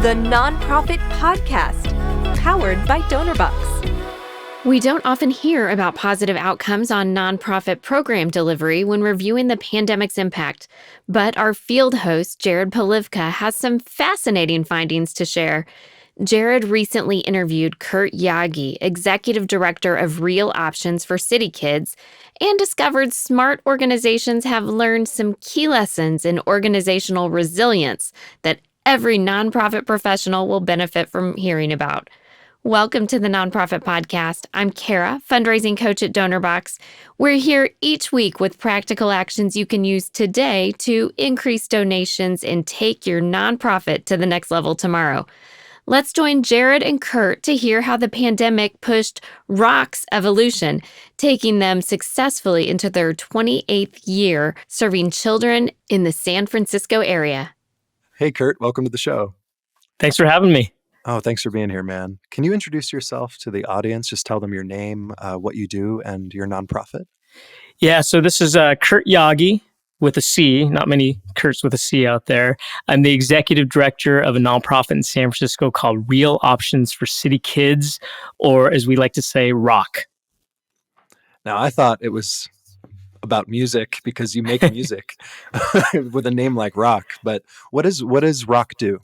the Nonprofit Podcast, powered by Donorbox. We don't often hear about positive outcomes on nonprofit program delivery when reviewing the pandemic's impact, but our field host, Jared Polivka, has some fascinating findings to share. Jared recently interviewed Curt Yagi, Executive Director of Real Options for City Kids, and discovered smart organizations have learned some key lessons in organizational resilience that every nonprofit professional will benefit from hearing about. Welcome to the Nonprofit Podcast. I'm Kara, fundraising coach at Donorbox. We're here each week with practical actions you can use today to increase donations and take your nonprofit to the next level tomorrow. Let's join Jared and Curt to hear how the pandemic pushed R.O.C.K's evolution, taking them successfully into their 28th year serving children in the San Francisco area. Hey, Curt, welcome to the show. Thanks for having me. Oh, thanks for being here, man. Can you introduce yourself to the audience? Just tell them your name, what you do, and your nonprofit. Yeah, so this is Curt Yagi with a C, not many Kurts with a C out there. I'm the executive director of a nonprofit in San Francisco called Real Options for City Kids, or as we like to say, R.O.C.K. Now, I thought it was about music because you make music with a name like rock, but what does R.O.C.K do?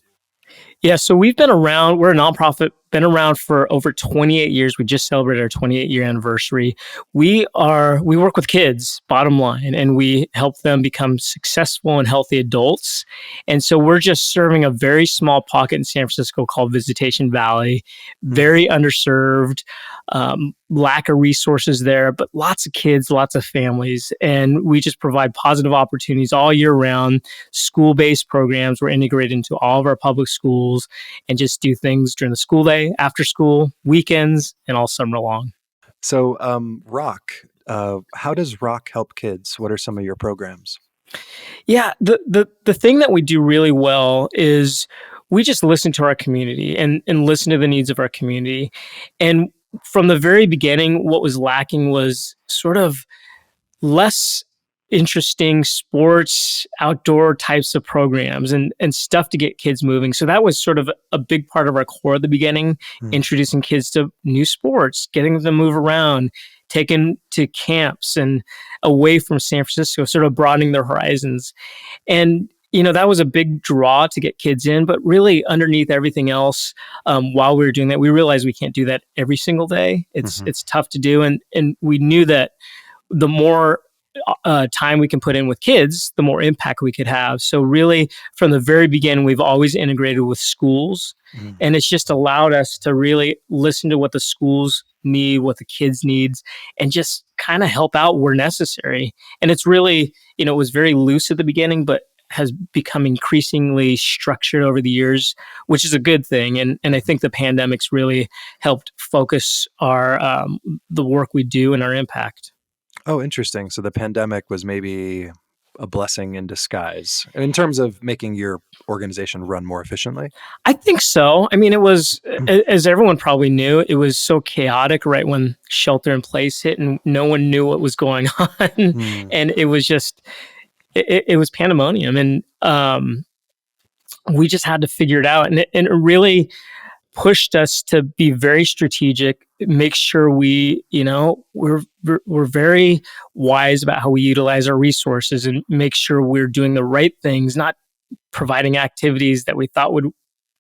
Yeah, so we've been around, we're a nonprofit, been around for over 28 years. We just celebrated our 28-year anniversary. We work with kids, bottom line, and we help them become successful and healthy adults. And so we're just serving a very small pocket in San Francisco called Visitacion Valley, very underserved, lack of resources there, but lots of kids, lots of families. And we just provide positive opportunities all year round, school-based programs. We're integrated into all of our public schools and just do things during the school day, after school, weekends, and all summer long. So R.O.C.K, how does R.O.C.K help kids? What are some of your programs? Yeah, the thing that we do really well is we just listen to our community and listen to the needs of our community. And from the very beginning, what was lacking was sort of less interesting sports, outdoor types of programs and stuff to get kids moving. So that was sort of a big part of our core at the beginning, introducing kids to new sports, getting them to move around, taking to camps and away from San Francisco, sort of broadening their horizons. And that was a big draw to get kids in, but really underneath everything else, while we were doing that, we realized we can't do that every single day. It's tough to do. And we knew that the more time we can put in with kids, the more impact we could have. So really, from the very beginning, we've always integrated with schools. And it's just allowed us to really listen to what the schools need, what the kids needs, and just kind of help out where necessary. And it's really, it was very loose at the beginning, but has become increasingly structured over the years, which is a good thing. And I think the pandemic's really helped focus our the work we do and our impact. Oh, interesting. So the pandemic was maybe a blessing in disguise in terms of making your organization run more efficiently? I think so. I mean, it was, as everyone probably knew, it was so chaotic right when shelter in place hit and no one knew what was going on. And it was just, it was pandemonium. And we just had to figure it out. And it really pushed us to be very strategic, make sure we're very wise about how we utilize our resources and make sure we're doing the right things, not providing activities that we thought would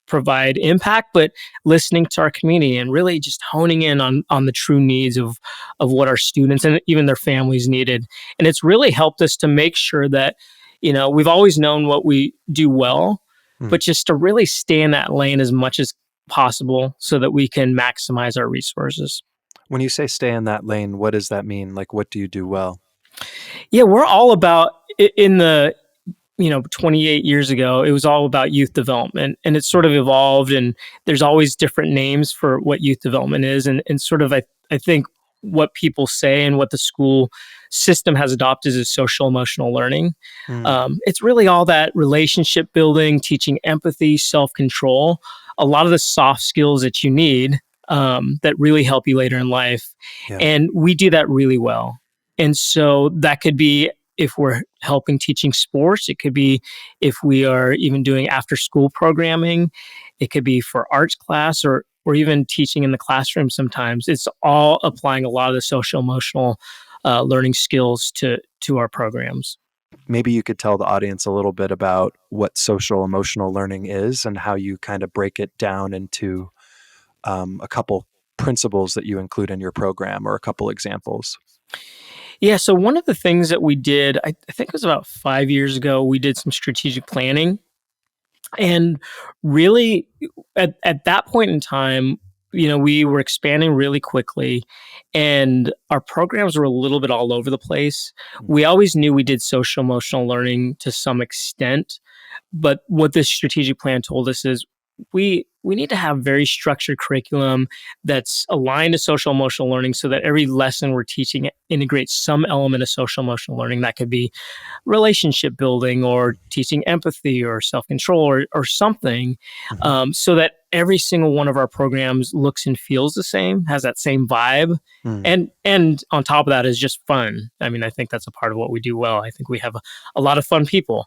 provide impact, but listening to our community and really just honing in on the true needs of what our students and even their families needed. And it's really helped us to make sure that, we've always known what we do well, but just to really stay in that lane as much as possible so that we can maximize our resources. When you say stay in that lane, what does that mean? Like, what do you do well? Yeah, we're all about, in the 28 years ago, it was all about youth development, and it's sort of evolved, and there's always different names for what youth development is. And sort of, I think what people say and what the school system has adopted is social emotional learning. It's really all that relationship building, teaching empathy, self-control, a lot of the soft skills that you need that really help you later in life. Yeah. And we do that really well. And so that could be if we're helping teaching sports. It could be if we are even doing after school programming. It could be for arts class or even teaching in the classroom sometimes. It's all applying a lot of the social emotional learning skills to our programs. Maybe you could tell the audience a little bit about what social emotional learning is and how you kind of break it down into a couple principles that you include in your program or a couple examples. Yeah, so one of the things that we did, I think it was about 5 years ago, we did some strategic planning. And really, at that point in time, we were expanding really quickly and our programs were a little bit all over the place. We always knew we did social emotional learning to some extent, but what this strategic plan told us is we need to have very structured curriculum that's aligned to social emotional learning so that every lesson we're teaching integrates some element of social emotional learning. That could be relationship building or teaching empathy or self-control or something, so that every single one of our programs looks and feels the same, has that same vibe. And on top of that is just fun. I mean, I think that's a part of what we do well. I think we have a lot of fun people.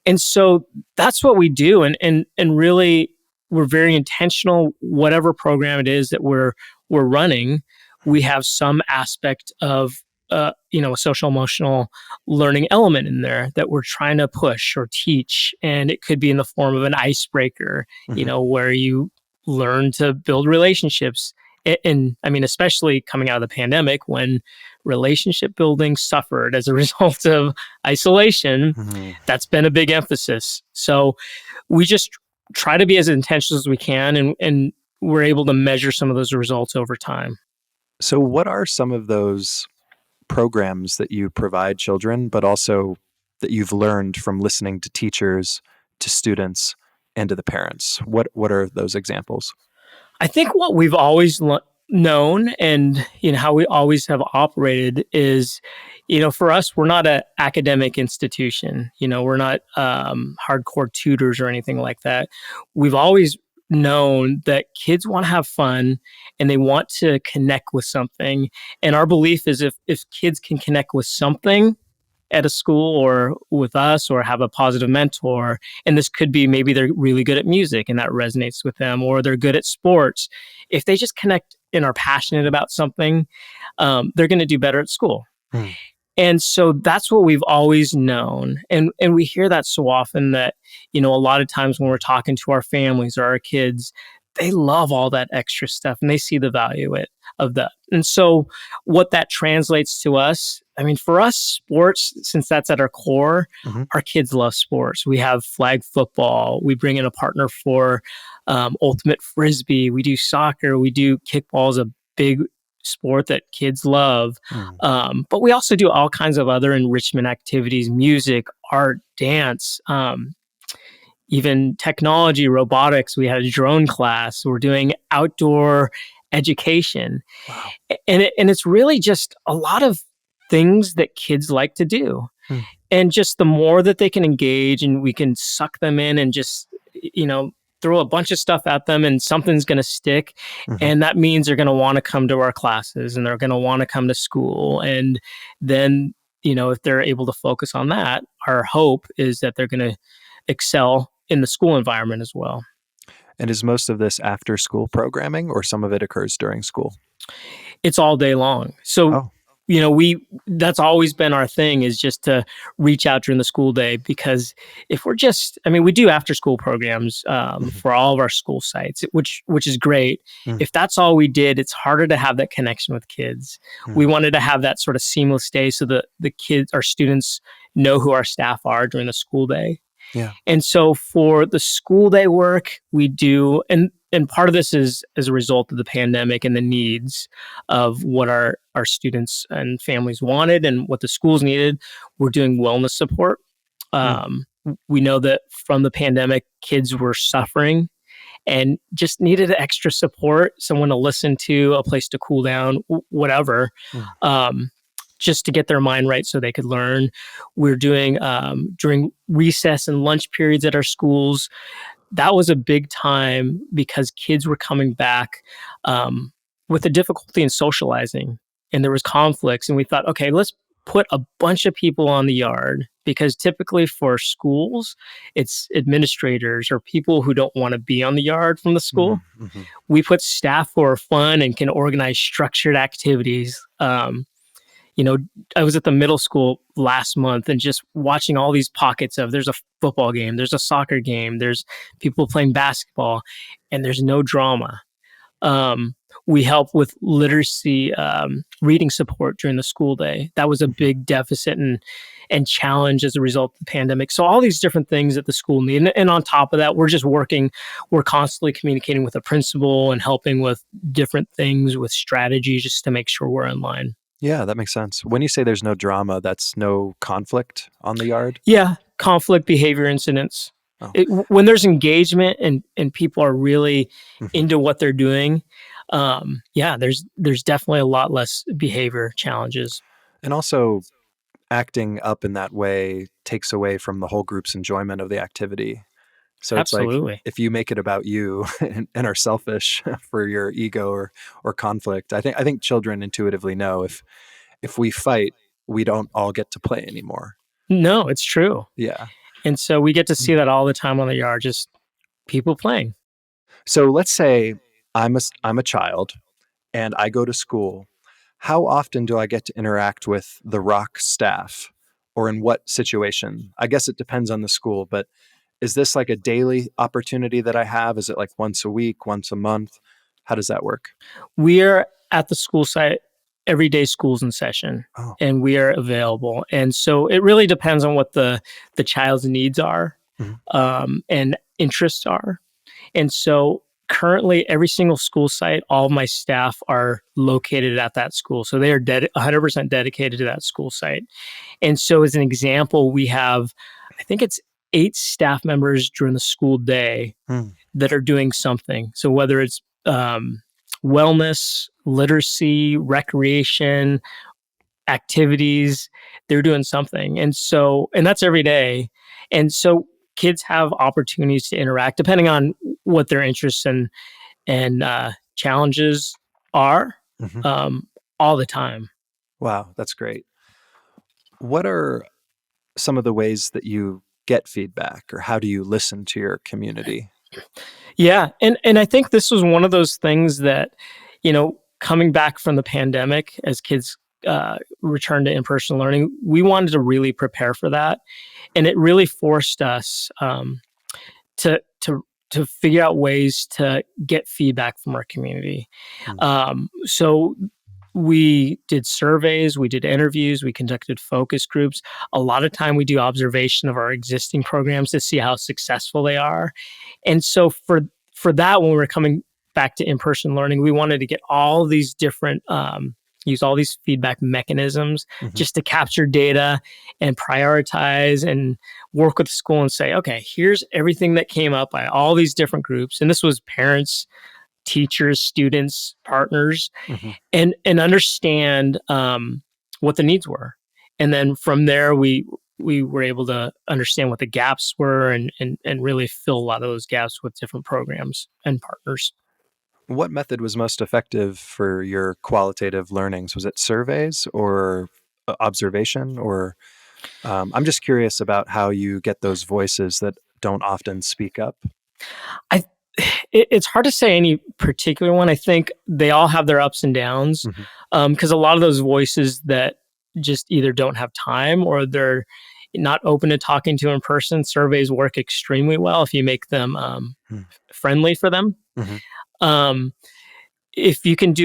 And so that's what we do. And really, we're very intentional. Whatever program it is that we're running, we have some aspect of a social emotional learning element in there that we're trying to push or teach. And it could be in the form of an icebreaker, where you learn to build relationships. And I mean, especially coming out of the pandemic when relationship building suffered as a result of isolation, that's been a big emphasis. So we just try to be as intentional as we can, and we're able to measure some of those results over time. So what are some of those programs that you provide children, but also that you've learned from listening to teachers, to students, and to the parents? What are those examples? I think what we've always known and how we always have operated is, for us, we're not an academic institution. We're not hardcore tutors or anything like that. We've always known that kids want to have fun and they want to connect with something. And our belief is if kids can connect with something at a school or with us or have a positive mentor, and this could be maybe they're really good at music and that resonates with them, or they're good at sports. If they just connect and are passionate about something, they're going to do better at school. And so that's what we've always known. And we hear that so often that, a lot of times when we're talking to our families or our kids, they love all that extra stuff and they see the value of that. And so what that translates to us, I mean, for us, sports, since that's at our core, our kids love sports. We have flag football. We bring in a partner for ultimate frisbee. We do soccer. We do kickball as a big sport that kids love. But we also do all kinds of other enrichment activities, music, art, dance, even technology, robotics. We had a drone class. We're doing outdoor education. Wow. And it's really just a lot of things that kids like to do. And just the more that they can engage and we can suck them in and just, throw a bunch of stuff at them and something's going to stick. And that means they're going to want to come to our classes and they're going to want to come to school. And then, if they're able to focus on that, our hope is that they're going to excel in the school environment as well. And is most of this after school programming or some of it occurs during school? It's all day long. So, that's always been our thing, is just to reach out during the school day, because if we're we do after school programs for all of our school sites, which is great. If that's all we did, it's harder to have that connection with kids. We wanted to have that sort of seamless day so that the kids, our students, know who our staff are during the school day. Yeah. And so for the school day work, we do, and part of this is as a result of the pandemic and the needs of what our students and families wanted and what the schools needed. We're doing wellness support. We know that from the pandemic, kids were suffering and just needed extra support, someone to listen to, a place to cool down, whatever. Just to get their mind right so they could learn. We're doing during recess and lunch periods at our schools. That was a big time because kids were coming back with a difficulty in socializing and there was conflicts. And we thought, okay, let's put a bunch of people on the yard, because typically for schools, it's administrators or people who don't want to be on the yard from the school. Mm-hmm. We put staff who are fun and can organize structured activities. I was at the middle school last month and just watching all these pockets of, there's a football game, there's a soccer game, there's people playing basketball, and there's no drama. We help with literacy reading support during the school day. That was a big deficit and challenge as a result of the pandemic. So all these different things that the school need. And on top of that, we're constantly communicating with the principal and helping with different things with strategy just to make sure we're in line. Yeah, that makes sense. When you say there's no drama, that's no conflict on the yard? Yeah, conflict behavior incidents. Oh. When there's engagement and people are really Mm-hmm. into what they're doing, there's definitely a lot less behavior challenges. And also, acting up in that way takes away from the whole group's enjoyment of the activity. So it's Absolutely. like, if you make it about you and are selfish for your ego or conflict, I think children intuitively know if we fight, we don't all get to play anymore. No, it's true. Yeah. And so we get to see that all the time on the yard, just people playing. So let's say I'm a child and I go to school. How often do I get to interact with the R.O.C.K staff, or in what situation? I guess it depends on the school, but is this like a daily opportunity that I have? Is it like once a week, once a month? How does that work? We are at the school site every day. School's in session, Oh. and we are available. And so it really depends on what the child's needs are, and interests are. And so currently, every single school site, all of my staff are located at that school. So they are 100% dedicated to that school site. And so as an example, we have, I think it's 8 staff members during the school day that are doing something. So whether it's wellness, literacy, recreation, activities, they're doing something. And that's every day. And so kids have opportunities to interact depending on what their interests and challenges are, all the time. Wow, that's great. What are some of the ways that you get feedback, or how do you listen to your community? Yeah. And I think this was one of those things that, coming back from the pandemic, as kids returned to in-person learning, we wanted to really prepare for that. And it really forced us to figure out ways to get feedback from our community. So we did surveys, we did interviews, we conducted focus groups. A lot of time we do observation of our existing programs to see how successful they are. And so for that, when we were coming back to in-person learning, we wanted to get all these different, use all these feedback mechanisms just to capture data and prioritize and work with the school and say, okay, here's everything that came up by all these different groups. And this was parents, teachers, students, partners, and understand what the needs were. And then from there, we were able to understand what the gaps were and really fill a lot of those gaps with different programs and partners. What method was most effective for your qualitative learnings? Was it surveys or observation? Or I'm just curious about how you get those voices that don't often speak up. It's hard to say any particular one. I think they all have their ups and downs, because a lot of those voices that just either don't have time or they're not open to talking to in person, surveys work extremely well if you make them friendly for them. If you can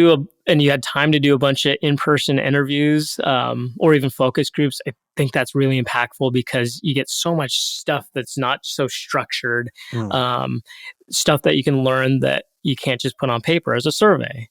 and you had time to do a bunch of in-person interviews or even focus groups, I think that's really impactful because you get so much stuff that's not so structured, stuff that you can learn that you can't just put on paper as a survey.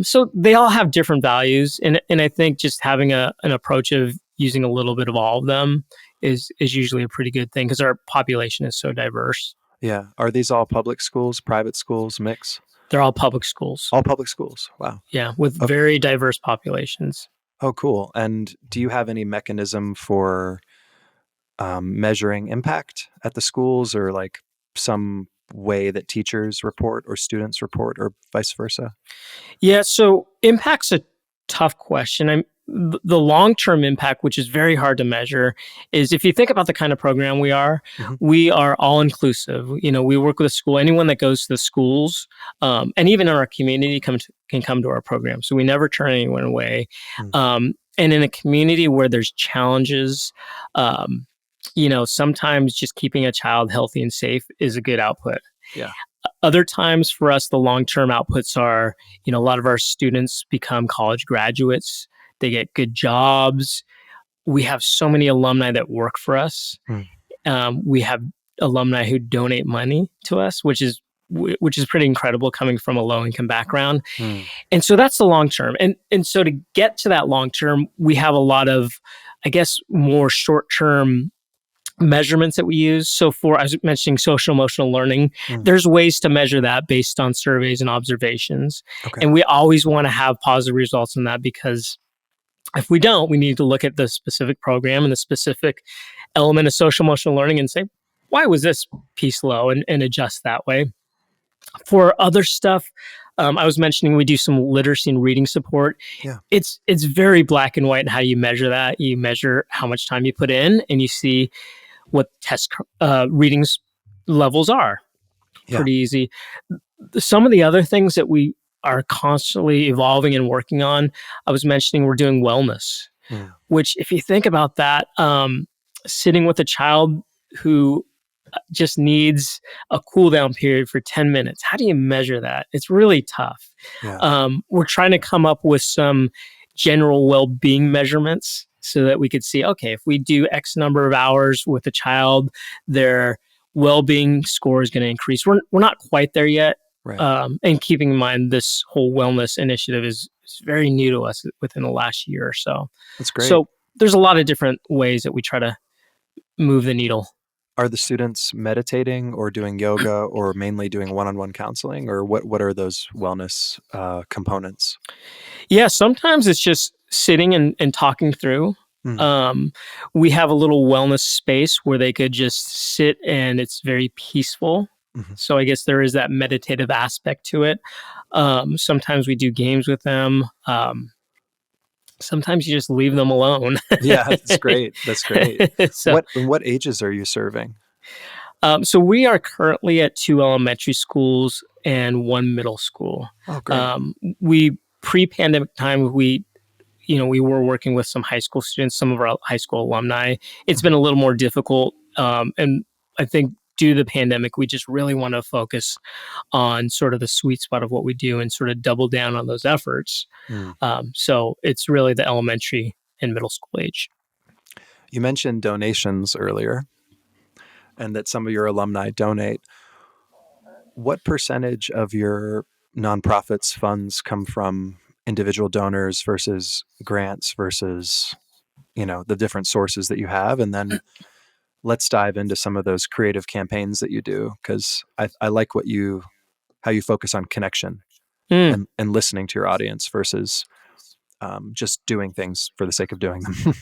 So they all have different values. And I think just having an approach of using a little bit of all of them is usually a pretty good thing because our population is so diverse. Yeah. Are these all public schools, private schools, mix? They're all public schools. All public schools. Wow. Yeah, with very diverse populations. Oh, cool. And do you have any mechanism for measuring impact at the schools, or like some way that teachers report or students report or vice versa? Yeah, so impact's a tough question. the long-term impact, which is very hard to measure, is if you think about the kind of program we are, we are all-inclusive. We work with a school. Anyone that goes to the schools, and even in our community, can come to our program. So we never turn anyone away. And in a community where there's challenges, sometimes just keeping a child healthy and safe is a good output. Yeah. Other times for us, the long-term outputs are, a lot of our students become college graduates. They get good jobs. We have so many alumni that work for us. We have alumni who donate money to us, which is pretty incredible coming from a low-income background. And so that's the long term. And so to get to that long term, we have a lot of, I guess, more short-term measurements that we use. So for, I was mentioning social emotional learning, there's ways to measure that based on surveys and observations. And we always want to have positive results in that, because if we don't, we need to look at the specific program and the specific element of social emotional learning and say, why was this piece low, and adjust that way. For other stuff, I was mentioning we do some literacy and reading support. Yeah. It's very black and white in how you measure that. You measure how much time you put in, and you see what test readings levels are. Yeah. Pretty easy. Some of the other things that we are constantly evolving and working on, I was mentioning we're doing wellness, which if you think about that, sitting with a child who just needs a cool down period for 10 minutes, how do you measure that? It's really tough. Yeah. We're trying to come up with some general well-being measurements so that we could see, okay, if we do X number of hours with a child, their well-being score is going to increase. We're not quite there yet. Right. And keeping in mind, this whole wellness initiative is very new to us within the last year or so. That's great. So there's a lot of different ways that we try to move the needle. Are the students meditating or doing yoga or mainly doing one-on-one counseling, or what are those wellness components? Yeah, sometimes it's just sitting and talking through. We have a little wellness space where they could just sit, and it's very peaceful. So I guess there is that meditative aspect to it. Sometimes we do games with them. Sometimes you just leave them alone. Yeah, that's great. That's great. So, what ages are you serving? So we are currently at 2 elementary schools and 1 middle school. Oh, great. We pre-pandemic time, we were working with some high school students, some of our high school alumni. It's been a little more difficult. And I think due to the pandemic, we just really want to focus on sort of the sweet spot of what we do and sort of double down on those efforts. So it's really the elementary and middle school age. You mentioned donations earlier, and that some of your alumni donate. What percentage of your nonprofit's funds come from individual donors versus grants versus, the different sources that you have? And then let's dive into some of those creative campaigns that you do, because I like how you focus on connection and listening to your audience versus just doing things for the sake of doing them.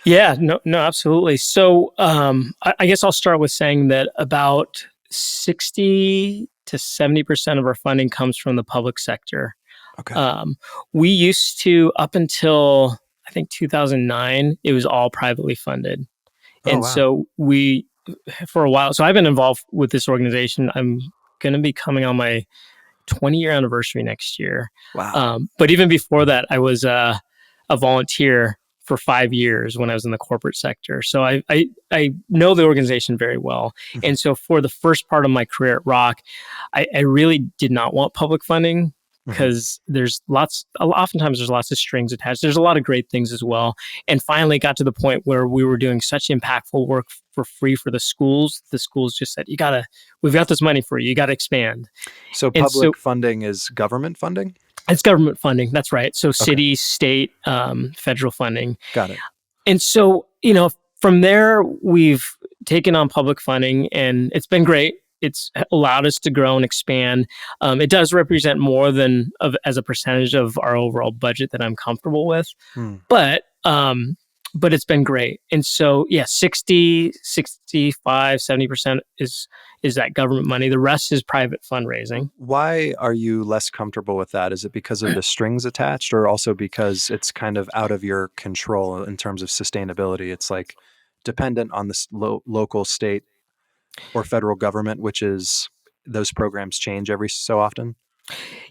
Yeah, no, absolutely. So I guess I'll start with saying that about 60 to 70% of our funding comes from the public sector. Okay. We used to, up until I think 2009, it was all privately funded. And wow. So we, for a while, so I've been involved with this organization. I'm going to be coming on my 20-year anniversary next year. Wow. But even before that, I was a volunteer for 5 years when I was in the corporate sector. So I know the organization very well. And so for the first part of my career at R.O.C.K, I really did not want public funding, because oftentimes there's lots of strings attached. There's a lot of great things as well. And finally got to the point where we were doing such impactful work for free for the schools. The schools just said, we've got this money for you. You got to expand. So public funding is government funding? It's government funding. That's right. So city, state, federal funding. Got it. And so, from there, we've taken on public funding, and it's been great. It's allowed us to grow and expand. It does represent more as a percentage of our overall budget that I'm comfortable with. But but it's been great. And so, yeah, 60, 65, 70% is that government money. The rest is private fundraising. Why are you less comfortable with that? Is it because of the strings attached, or also because it's kind of out of your control in terms of sustainability? It's like dependent on the local, state, or federal government, which is those programs change every so often.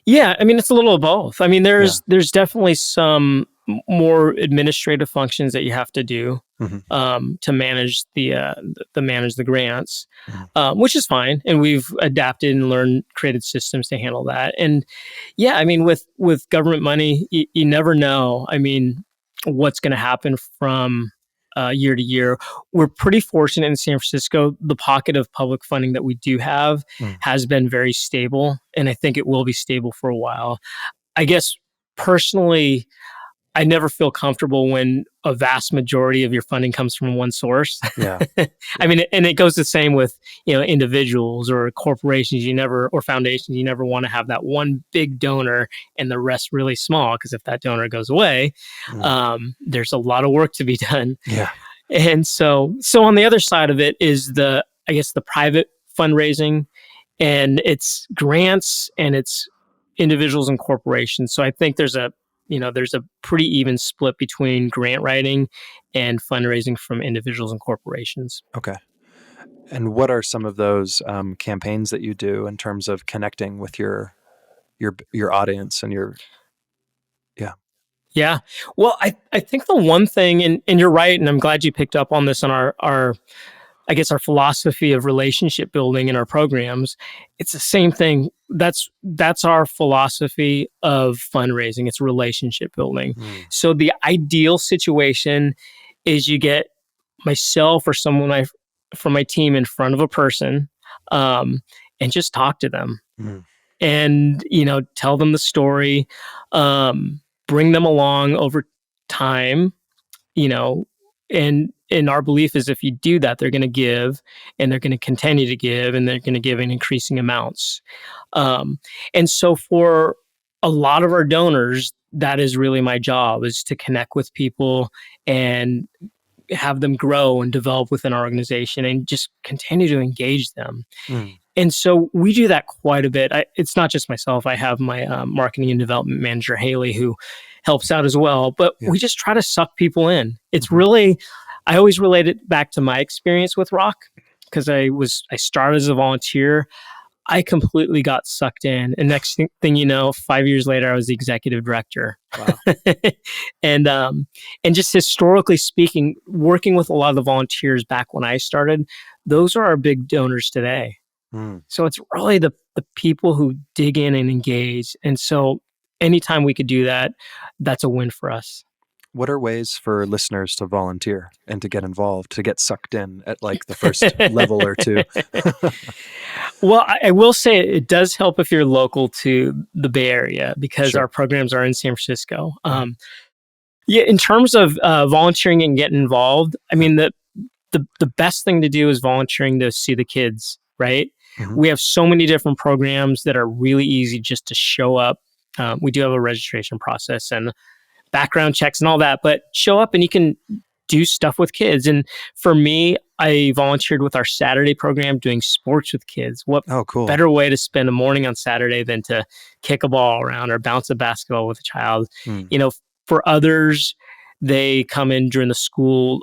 Yeah, I mean, it's a little of both. I mean, Yeah. there's definitely some more administrative functions that you have to do to manage the grants, which is fine, and we've adapted and created systems to handle that. And yeah, I mean, with government money, you never know. I mean, what's going to happen from year to year. We're pretty fortunate in San Francisco. The pocket of public funding that we do have has been very stable, and I think it will be stable for a while. I guess personally, I never feel comfortable when a vast majority of your funding comes from one source. Yeah. I mean, and it goes the same with, individuals or corporations, or foundations. You never want to have that one big donor and the rest really small, because if that donor goes away, there's a lot of work to be done. Yeah. And so on the other side of it is the private fundraising, and it's grants and it's individuals and corporations. So I think there's a pretty even split between grant writing and fundraising from individuals and corporations. Okay. And what are some of those campaigns that you do in terms of connecting with your audience and your? Yeah. Well, I think the one thing, and you're right, and I'm glad you picked up on this on our philosophy of relationship building in our programs. It's the same thing. That's our philosophy of fundraising. It's relationship building. So the ideal situation is you get myself or someone from my team in front of a person, and just talk to them, and tell them the story, bring them along over time, and our belief is if you do that, they're going to give, and they're going to continue to give, and they're going to give in increasing amounts. And so for a lot of our donors, that is really my job, is to connect with people and have them grow and develop within our organization and just continue to engage them. And so we do that quite a bit. It's not just myself. I have my marketing and development manager, Haley, who helps out as well. But we just try to suck people in. It's really, I always relate it back to my experience with R.O.C.K, because I started as a volunteer. I completely got sucked in. And next thing you know, 5 years later, I was the executive director. Wow. And just historically speaking, working with a lot of the volunteers back when I started, those are our big donors today. So it's really the people who dig in and engage. And so anytime we could do that, that's a win for us. What are ways for listeners to volunteer and to get involved, to get sucked in at like the first level or two? Well, I will say it does help if you're local to the Bay Area, because our programs are in San Francisco. Yeah, in terms of volunteering and getting involved, I mean, the best thing to do is volunteering to see the kids, right? We have so many different programs that are really easy just to show up. We do have a registration process and background checks and all that, but show up and you can do stuff with kids. And for me, I volunteered with our Saturday program doing sports with kids. What cool. better way to spend a morning on Saturday than to kick a ball around or bounce a basketball with a child? For others, they come in during the school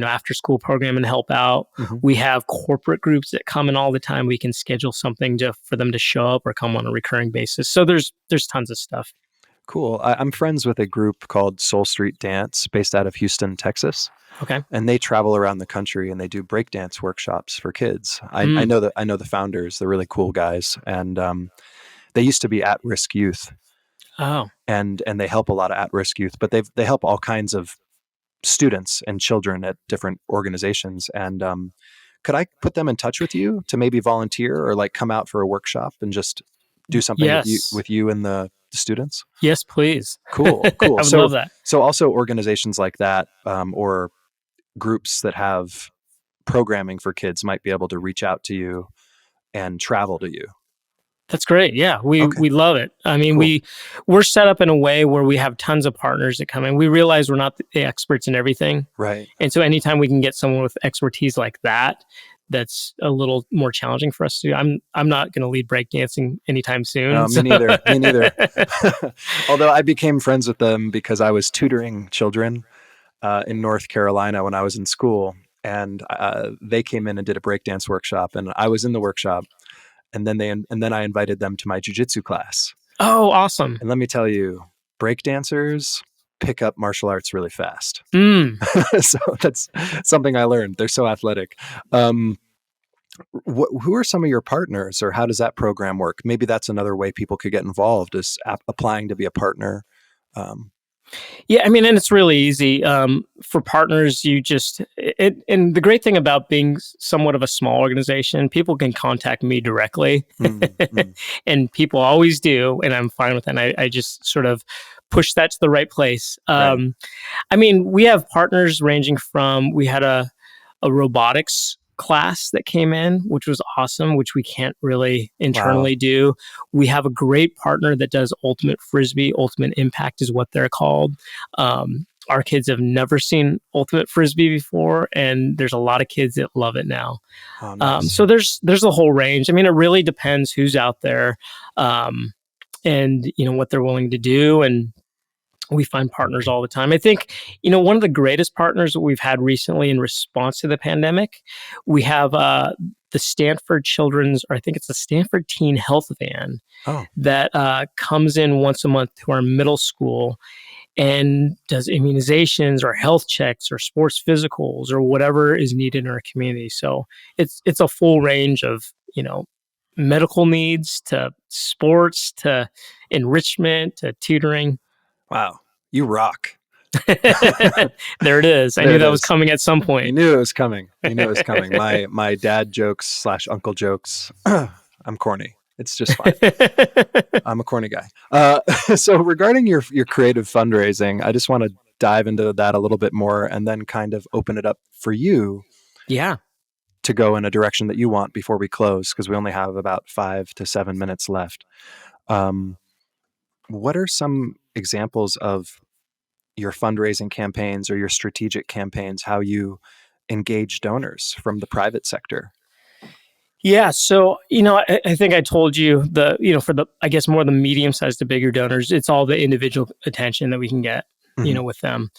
after school program and help out. We have corporate groups that come in all the time. We can schedule something for them to show up or come on a recurring basis. So there's tons of stuff. Cool. I'm friends with a group called Soul Street Dance based out of Houston, Texas. Okay. And they travel around the country and they do breakdance workshops for kids. I know the founders. They're really cool guys. And they used to be at-risk youth. Oh. And they help a lot of at-risk youth, but they help all kinds of students and children at different organizations. And could I put them in touch with you to maybe volunteer or like come out for a workshop and just do something with you and the students? Yes, please. Cool. I would love that. So also organizations like that, or groups that have programming for kids might be able to reach out to you and travel to you. That's great. Yeah, Okay. we love it. I mean, Cool. we're set up in a way where we have tons of partners that come in. We realize we're not the experts in everything, Right. and so anytime we can get someone with expertise like that, that's a little more challenging for us to do. I'm not going to lead breakdancing anytime soon. No, me neither. Me neither. Although I became friends with them because I was tutoring children in North Carolina when I was in school, and they came in and did a breakdance workshop, and I was in the workshop, and then I invited them to my jujitsu class. Oh, awesome! And let me tell you, breakdancers pick up martial arts really fast. So that's something I learned. They're so athletic. Who are some of your partners, or how does that program work? Maybe that's another way people could get involved, is applying to be a partner. Yeah, I mean, and it's really easy for partners. And the great thing about being somewhat of a small organization, people can contact me directly, and people always do, and I'm fine with that. And I just sort of push that to the right place. Right. I mean, we have partners ranging from, we had a robotics class that came in, which was awesome, which we can't really internally do. We have a great partner that does Ultimate Frisbee. Ultimate Impact is what they're called. Our kids have never seen Ultimate Frisbee before, and there's a lot of kids that love it now. Oh, nice. So there's a whole range. I mean, it really depends who's out there, and what they're willing to do. And we find partners all the time. I think, one of the greatest partners that we've had recently in response to the pandemic, we have the Stanford Children's, or I think it's the Stanford Teen Health Van that comes in once a month to our middle school and does immunizations or health checks or sports physicals or whatever is needed in our community. So it's a full range of, medical needs to sports to enrichment to tutoring. Wow, you rock. There it is. I knew that was coming at some point. You knew it was coming. My dad jokes / uncle jokes. I'm corny. It's just fine. I'm a corny guy. So regarding your creative fundraising, I just want to dive into that a little bit more and then kind of open it up for you. Yeah. To go in a direction that you want before we close, because we only have about 5 to 7 minutes left. What are some examples of your fundraising campaigns or your strategic campaigns, how you engage donors from the private sector? Yeah. So, I think I told you for the, I guess, more the medium-sized to bigger donors, it's all the individual attention that we can get, with them.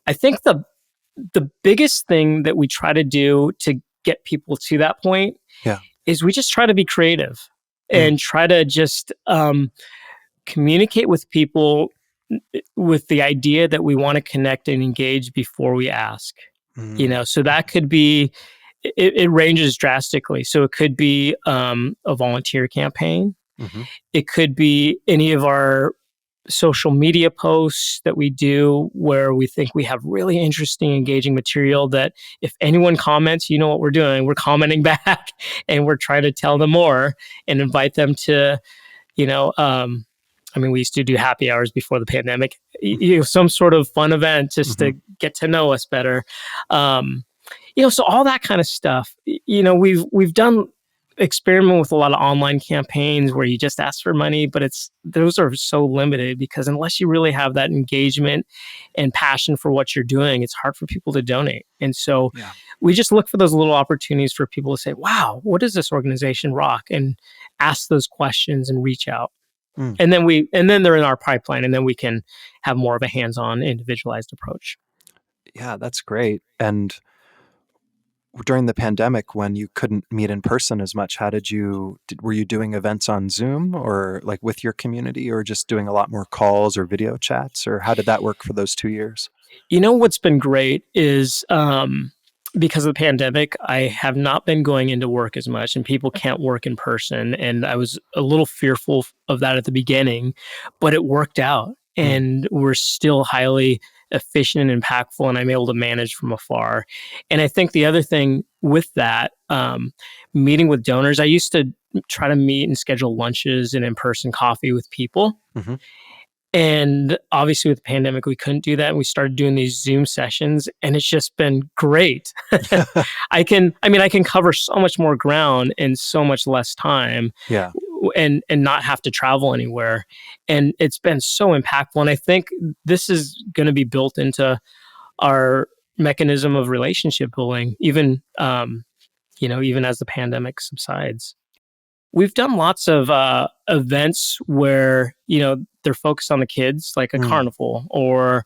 I think the biggest thing that we try to do to get people to that point is we just try to be creative and try to just communicate with people with the idea that we want to connect and engage before we ask. So that could be, it ranges drastically. So it could be a volunteer campaign. It could be any of our social media posts that we do where we think we have really interesting, engaging material that if anyone comments, you know what we're doing. We're commenting back and we're trying to tell them more and invite them to, we used to do happy hours before the pandemic, some sort of fun event just to get to know us better. So all that kind of stuff, we've done experiment with a lot of online campaigns where you just ask for money, but those are so limited because unless you really have that engagement and passion for what you're doing, it's hard for people to donate. And so we just look for those little opportunities for people to say, wow, what does this organization rock? And ask those questions and reach out. And then they're in our pipeline, and then we can have more of a hands-on individualized approach. Yeah, that's great. And during the pandemic, when you couldn't meet in person as much, were you doing events on Zoom or like with your community, or just doing a lot more calls or video chats, or how did that work for those 2 years? What's been great is because of the pandemic, I have not been going into work as much, and people can't work in person. And I was a little fearful of that at the beginning, but it worked out, and we're still highly efficient and impactful, and I'm able to manage from afar. And I think the other thing with that, meeting with donors, I used to try to meet and schedule lunches and in-person coffee with people. And obviously with the pandemic, we couldn't do that. And we started doing these Zoom sessions, and it's just been great. I can cover so much more ground in so much less time. and not have to travel anywhere. And it's been so impactful. And I think this is going to be built into our mechanism of relationship building, even even as the pandemic subsides. We've done lots of events where, they're focused on the kids, like a carnival, or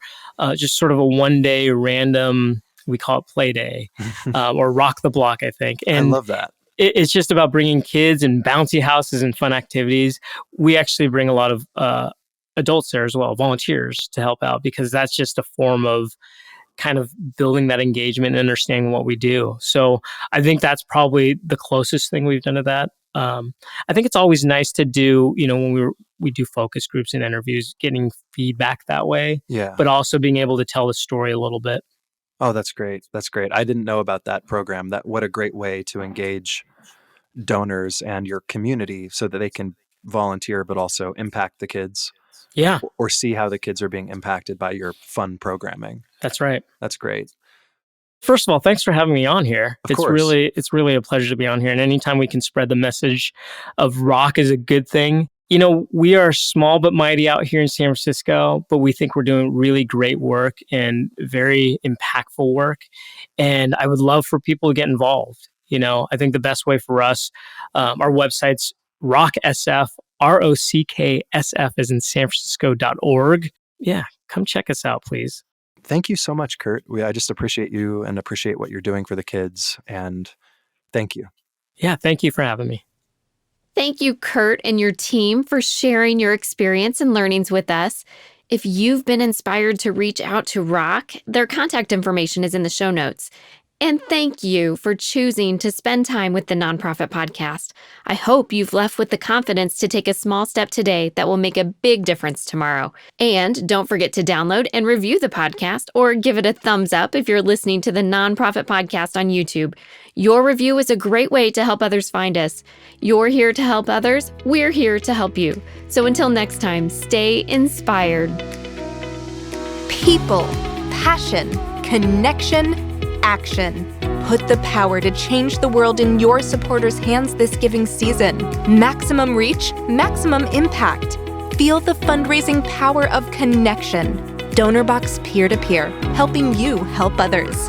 just sort of a one-day random, we call it play day, or rock the block, I think. And I love that. It's just about bringing kids and bouncy houses and fun activities. We actually bring a lot of adults there as well, volunteers, to help out, because that's just a form of kind of building that engagement and understanding what we do. So I think that's probably the closest thing we've done to that. I think it's always nice to do, when we do focus groups and interviews, getting feedback that way, but also being able to tell the story a little bit. Oh, that's great. That's great. I didn't know about that program. What a great way to engage donors and your community so that they can volunteer, but also impact the kids. Yeah. Or see how the kids are being impacted by your fun programming. That's right. That's great. First of all, thanks for having me on here. Of course. It's really a pleasure to be on here. And anytime we can spread the message of R.O.C.K is a good thing. We are small but mighty out here in San Francisco, but we think we're doing really great work and very impactful work. And I would love for people to get involved. I think the best way for us, our website's ROCKSF, ROCKSF is in sanfrancisco.org. Yeah, come check us out, please. Thank you so much, Curt. I just appreciate you and appreciate what you're doing for the kids. And thank you. Yeah, thank you for having me. Thank you, Curt and your team, for sharing your experience and learnings with us. If you've been inspired to reach out to R.O.C.K, their contact information is in the show notes. And thank you for choosing to spend time with the Nonprofit Podcast. I hope you've left with the confidence to take a small step today that will make a big difference tomorrow. And don't forget to download and review the podcast, or give it a thumbs up if you're listening to the Nonprofit Podcast on YouTube. Your review is a great way to help others find us. You're here to help others. We're here to help you. So until next time, stay inspired. People, passion, connection, action. Put the power to change the world in your supporters' hands this giving season. Maximum reach, maximum impact. Feel the fundraising power of connection. Donorbox peer-to-peer, helping you help others.